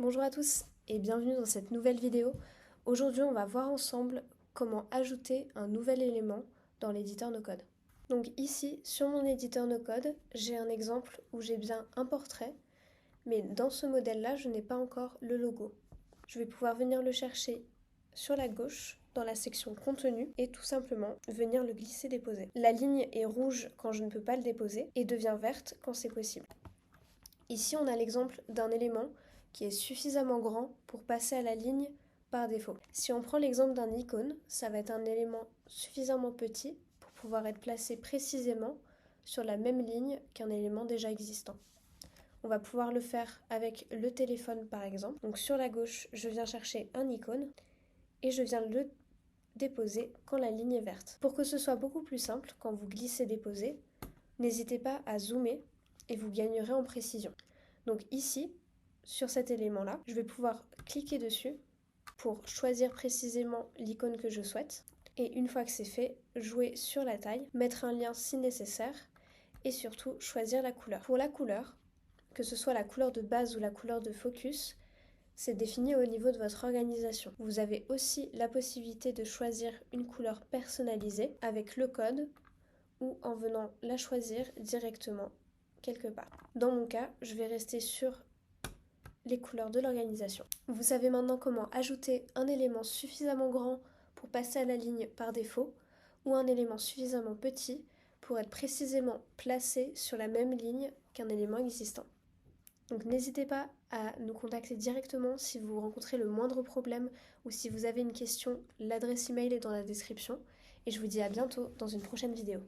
Bonjour à tous et bienvenue dans cette nouvelle vidéo. Aujourd'hui, on va voir ensemble comment ajouter un nouvel élément dans l'éditeur NoCode. Donc ici, sur mon éditeur NoCode, j'ai un exemple où j'ai bien un portrait, mais dans ce modèle-là, je n'ai pas encore le logo. Je vais pouvoir venir le chercher sur la gauche, dans la section contenu, et tout simplement venir le glisser-déposer. La ligne est rouge quand je ne peux pas le déposer et devient verte quand c'est possible. Ici, on a l'exemple d'un élément qui est suffisamment grand pour passer à la ligne par défaut. Si on prend l'exemple d'un icône, ça va être un élément suffisamment petit pour pouvoir être placé précisément sur la même ligne qu'un élément déjà existant. On va pouvoir le faire avec le téléphone par exemple. Donc sur la gauche, je viens chercher un icône et je viens le déposer quand la ligne est verte. Pour que ce soit beaucoup plus simple, quand vous glissez-déposez, n'hésitez pas à zoomer et vous gagnerez en précision. Donc ici, sur cet élément-là, je vais pouvoir cliquer dessus pour choisir précisément l'icône que je souhaite. Et une fois que c'est fait, jouer sur la taille, mettre un lien si nécessaire et surtout choisir la couleur. Pour la couleur, que ce soit la couleur de base ou la couleur de focus, c'est défini au niveau de votre organisation. Vous avez aussi la possibilité de choisir une couleur personnalisée avec le code ou en venant la choisir directement quelque part. Dans mon cas, je vais rester sur les couleurs de l'organisation. Vous savez maintenant comment ajouter un élément suffisamment grand pour passer à la ligne par défaut ou un élément suffisamment petit pour être précisément placé sur la même ligne qu'un élément existant. Donc n'hésitez pas à nous contacter directement si vous rencontrez le moindre problème ou si vous avez une question, l'adresse email est dans la description et je vous dis à bientôt dans une prochaine vidéo.